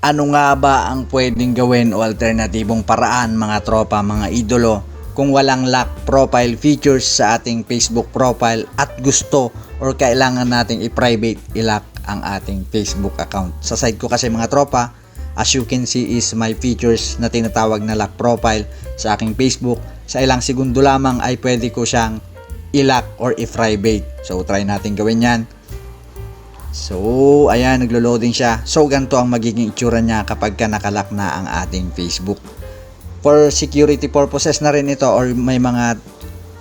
Ano nga ba ang pwedeng gawin o alternatibong paraan mga tropa, mga idolo kung walang lock profile features sa ating Facebook profile at gusto or kailangan nating i-private, i-lock ang ating Facebook account? Sa side ko kasi mga tropa, as you can see is my features na tinatawag na lock profile sa aking Facebook. Sa ilang segundo lamang ay pwede ko siyang i-lock or i-private. So try natin gawin yan. So, ayan, naglo-loading siya. So, ganito ang magiging itsura niya kapag ka nakalock na ang ating Facebook. For security purposes na rin ito, or may mga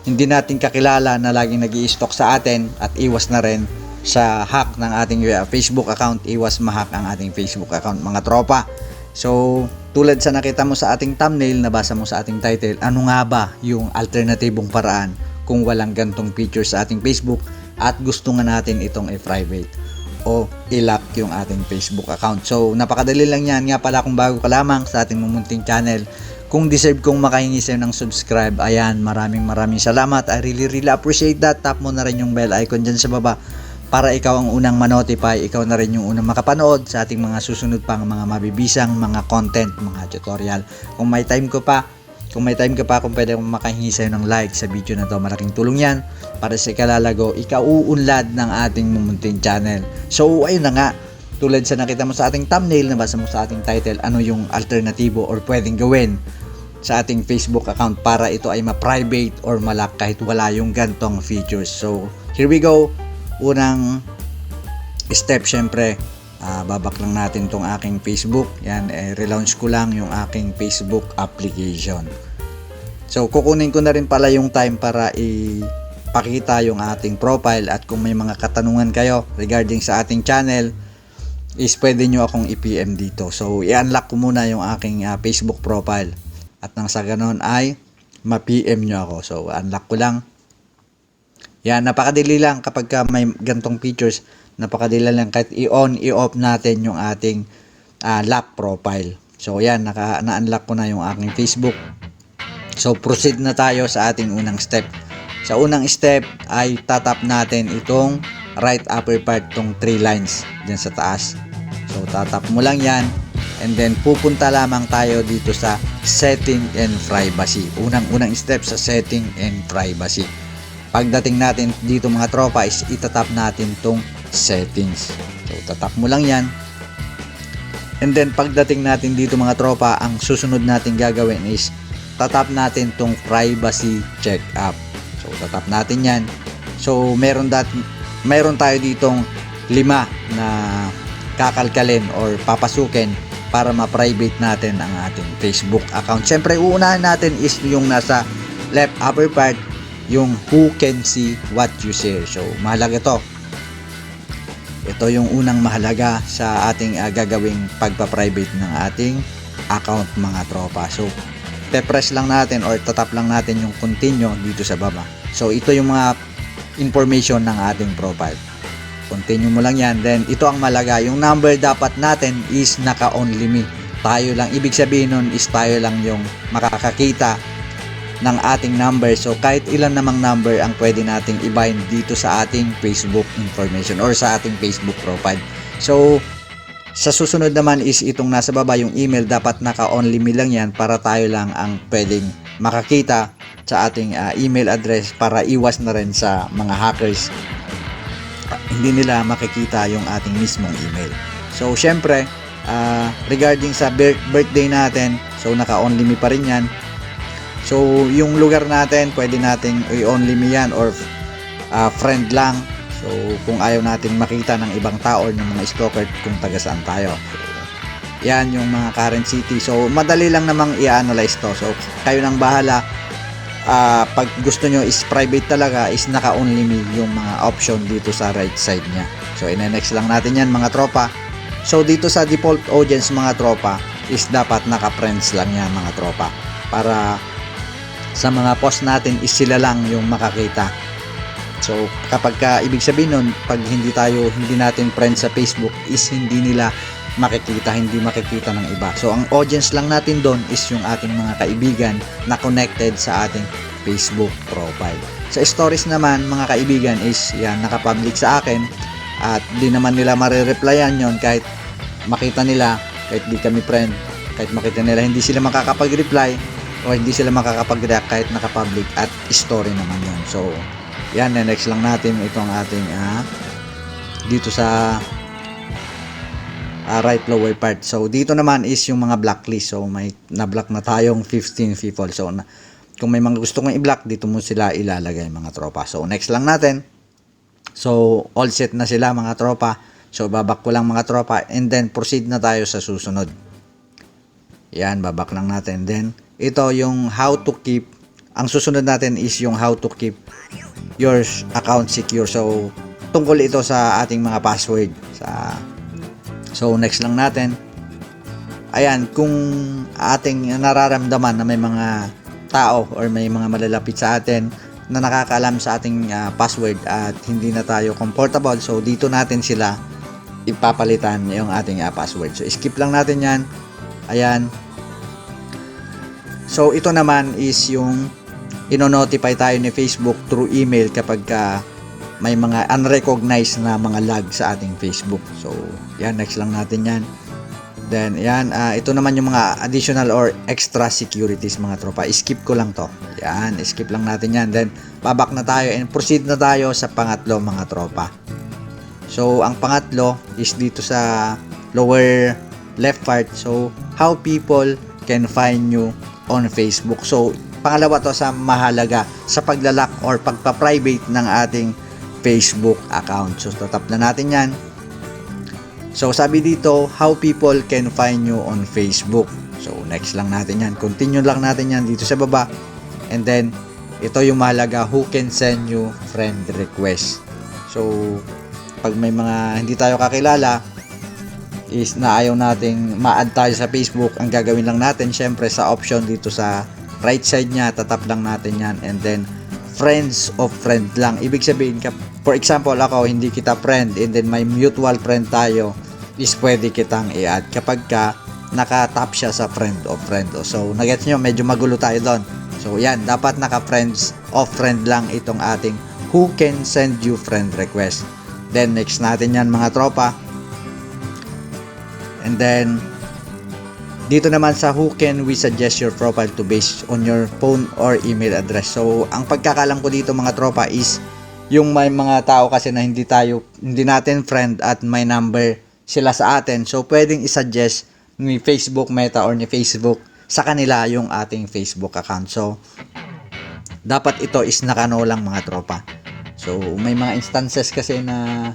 hindi natin kakilala na laging nag-i-stalk sa atin at iwas na rin sa hack ng ating Facebook account, iwas ma-hack ang ating Facebook account mga tropa. So, tulad sa nakita mo sa ating thumbnail, nabasa mo sa ating title, ano nga ba yung alternatibong paraan kung walang gantong feature sa ating Facebook at gusto nga natin itong i-private o i-lock yung ating Facebook account. So, napakadali lang yan. Nga pala, kung bago ka lamang sa ating mumunting channel, kung deserve kong makahingi sa'yo ng subscribe, ayan, maraming salamat. I really appreciate that. Tap mo na rin yung bell icon dyan sa baba para ikaw ang unang manotify, ikaw na rin yung unang makapanood sa ating mga susunod pang mga mabibisang mga content, mga tutorial. Kung may time ka pa, kung pwede akong makahingi sa'yo ng like sa video na to, malaking tulong yan para sa ikalalago, ikauunlad ng ating mumunting channel. So, ayun na nga, tulad sa nakita mo sa ating thumbnail, nabasa mo sa ating title, ano yung alternatibo or pwedeng gawin sa ating Facebook account para ito ay ma-private or ma-lock kahit wala yung gantong features. So, here we go. Unang step, syempre, babak lang natin tong aking Facebook. Yan, relaunch ko lang yung aking Facebook application. So, kukunin ko na rin pala yung time para ipakita yung ating profile, at kung may mga katanungan kayo regarding sa ating channel, is pwede nyo akong i-PM dito. So, i-unlock ko muna yung aking Facebook profile, at nang sa ganon ay ma-PM nyo ako. So, unlock ko lang. Yan, napakadali lang kapag may gantong features. Napakadali lang kahit i-on, i-off natin yung ating lock profile. So, yan, na-unlock ko na yung aking Facebook. So, proceed na tayo sa ating unang step. Sa unang step ay tatap natin itong right upper part, tong 3 lines dyan sa taas. So, tatap mo lang yan, and then pupunta lamang tayo dito sa setting and privacy. Unang step sa setting and privacy. Pagdating natin dito mga tropa is itatap natin tong settings. So, tatap mo lang yan. And then, pagdating natin dito mga tropa, ang susunod natin gagawin is tatap natin tong privacy checkup. So, tatap natin yan. So, meron tayo ditong 5 na kakalkalin or papasukin para ma-private natin ang ating Facebook account. Siyempre, uunahan natin is yung nasa left upper part, yung who can see what you share. So, mahalaga to. Ito yung unang mahalaga sa ating gagawing pagpa-private ng ating account mga tropa. So, te-press lang natin or tatap lang natin yung continue dito sa baba. So, ito yung mga information ng ating profile. Continue mo lang yan. Then, ito ang mahalaga. Yung number dapat natin is naka-only me. Tayo lang. Ibig sabihin nun is tayo lang yung makakakita ng ating number. So, kahit ilan namang number ang pwede nating i-bind dito sa ating Facebook information or sa ating Facebook profile. So, sa susunod naman is itong nasa baba, yung email, dapat naka-only me lang yan para tayo lang ang pwedeng makakita sa ating email address para iwas na rin sa mga hackers. Hindi nila makikita yung ating mismong email. So, syempre, regarding sa birthday natin, so naka-only me pa rin yan. So, yung lugar natin, pwede nating i-only me yan or friend lang. So, kung ayaw natin makita ng ibang tao or ng mga stalker kung taga saan tayo. So, yan yung mga current city. So, madali lang namang i-analyze to. So, kayo nang bahala. Pag gusto nyo is private talaga, is naka-only me yung mga option dito sa right side nya. So, ine-next lang natin yan mga tropa. So, dito sa default audience mga tropa, is dapat naka-friends lang yan mga tropa. Para sa mga post natin is sila lang yung makakita. So, kapag ibig sabihin nun, pag hindi natin friends sa Facebook, is hindi nila makikita ng iba. So, ang audience lang natin doon is yung ating mga kaibigan na connected sa ating Facebook profile. Sa stories naman, mga kaibigan, is yan, nakapublic sa akin at di naman nila marireplyan yon kahit makita nila kahit di kami friend, kahit makita nila hindi sila makakapag-reply o hindi sila makakapag-react kahit naka-public at story naman yun. So yan, next lang natin itong ating dito sa right lower part. So dito naman is yung mga blacklist. So may na-block na tayong 15 people. So kung may mga gusto kong i-block, dito mo sila ilalagay mga tropa. So next lang natin. So all set na sila mga tropa. So babak ko lang mga tropa and then proceed na tayo sa susunod. Yan, babak lang natin. Then ito yung how to keep. Ang susunod natin is yung how to keep your account secure. So tungkol ito sa ating mga password. So next lang natin. Ayan, kung ating nararamdaman na may mga tao or may mga malalapit sa atin na nakakaalam sa ating password at hindi na tayo comfortable, so dito natin sila ipapalitan yung ating password. So skip lang natin yan. Ayan. So ito naman is yung ino-notify tayo ni Facebook through email kapag may mga unrecognized na mga lag sa ating Facebook. So yan, next lang natin yan. Then yan, ito naman yung mga additional or extra securities mga tropa. Skip ko lang to. Yan, skip lang natin yan. Then babak na tayo and proceed na tayo sa pangatlo mga tropa. So ang pangatlo is dito sa lower left part. So how people can find you on Facebook. So pangalawa to sa mahalaga sa paglalak or pagpa-private ng ating Facebook account. So tatap na natin yan. So sabi dito, how people can find you on Facebook. So next lang natin yan. Continue lang natin yan dito sa baba. And then ito yung mahalaga, who can send you friend request. So pag may mga hindi tayo kakilala is na ayaw nating ma-add tayo sa Facebook, ang gagawin lang natin syempre sa option dito sa right side niya, tatap lang natin yan and then friends of friend lang. Ibig sabihin, for example ako, hindi kita friend and then may mutual friend tayo, is pwede kitang i-add kapag naka-tap siya sa friend of friend. So nagets nyo, medyo magulo tayo doon. So yan, dapat naka-friends of friend lang itong ating who can send you friend request. Then next natin yan mga tropa. And then dito naman sa who can we suggest your profile to based on your phone or email address. So ang pagkakalam ko dito mga tropa is yung may mga tao kasi na hindi natin friend at may number sila sa atin. So pwedeng i-suggest ni Facebook Meta or ni Facebook sa kanila yung ating Facebook account. So dapat ito is nakano lang mga tropa. So may mga instances kasi na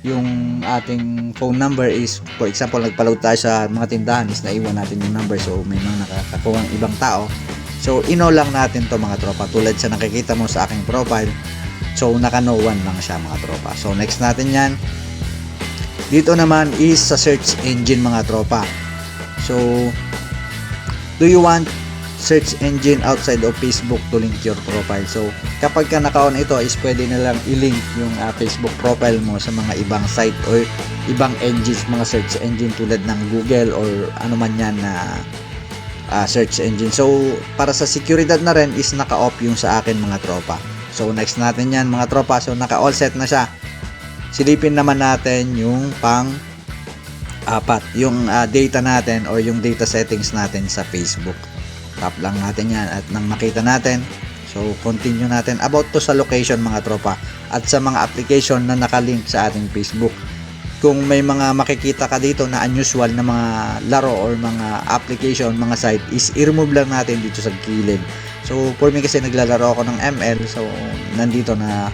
yung ating phone number is, for example, nagpa-load tayo sa mga tindahan is naiwan natin yung number. So may mga nakakakuha ng ibang tao. So ino lang natin to mga tropa. Tulad sa nakikita mo sa aking profile. So naka-no one lang siya mga tropa. So next natin yan. Dito naman is sa search engine mga tropa. So do you want search engine outside of Facebook to link your profile? So kapag ka naka-on ito is pwede na lang i-link yung Facebook profile mo sa mga ibang site or ibang engines, mga search engine tulad ng Google or ano man yan na search engine. So para sa seguridad na rin is naka-off yung sa akin mga tropa. So next natin yan mga tropa. So naka-all set na siya. Silipin naman natin yung pang-apat, yung data natin or yung data settings natin sa Facebook. Tap lang natin yan at nang makita natin, so continue natin about to sa location mga tropa at sa mga application na nakalink sa ating Facebook. Kung may mga makikita ka dito na unusual na mga laro or mga application, mga site, is i-remove lang natin dito sa gilid. So for me kasi naglalaro ako ng ML, so nandito na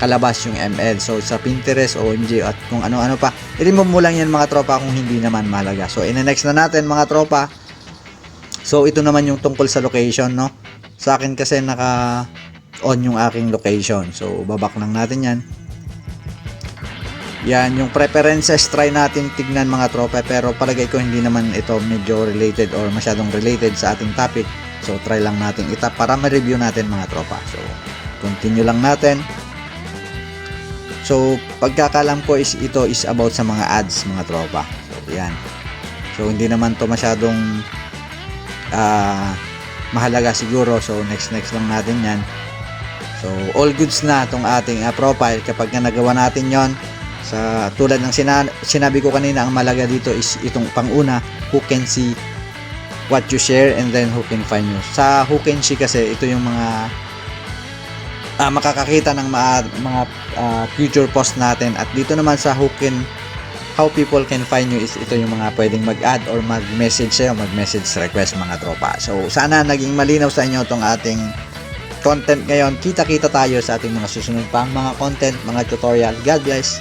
kalabas yung ML. So sa Pinterest, OMG at kung ano-ano pa, i-remove mo lang yan mga tropa kung hindi naman mahalaga. So ina-next na natin mga tropa. So ito naman yung tungkol sa location, no? Sa akin kasi naka-on yung aking location. So babak lang natin yan. Yan, yung preferences, try natin tignan mga tropa. Pero palagay ko hindi naman ito medyo related or masyadong related sa ating topic. So try lang natin itap para ma-review natin mga tropa. So continue lang natin. So pagkakalam ko is ito is about sa mga ads mga tropa. So yan. So hindi naman to masyadong mahalaga siguro. So next lang natin yan. So all goods na itong ating profile kapag nagawa natin yon. Sa tulad ng sinabi ko kanina, ang malaga dito is itong panguna, who can see what you share and then who can find you. Sa who can see kasi ito yung mga makakakita ng mga future post natin, at dito naman sa how people can find you is ito yung mga pwedeng mag-add or mag-message sa'yo, mag-message request mga tropa. So sana naging malinaw sa inyo itong ating content ngayon. Kita-kita tayo sa ating mga susunod pang mga content, mga tutorial. God bless!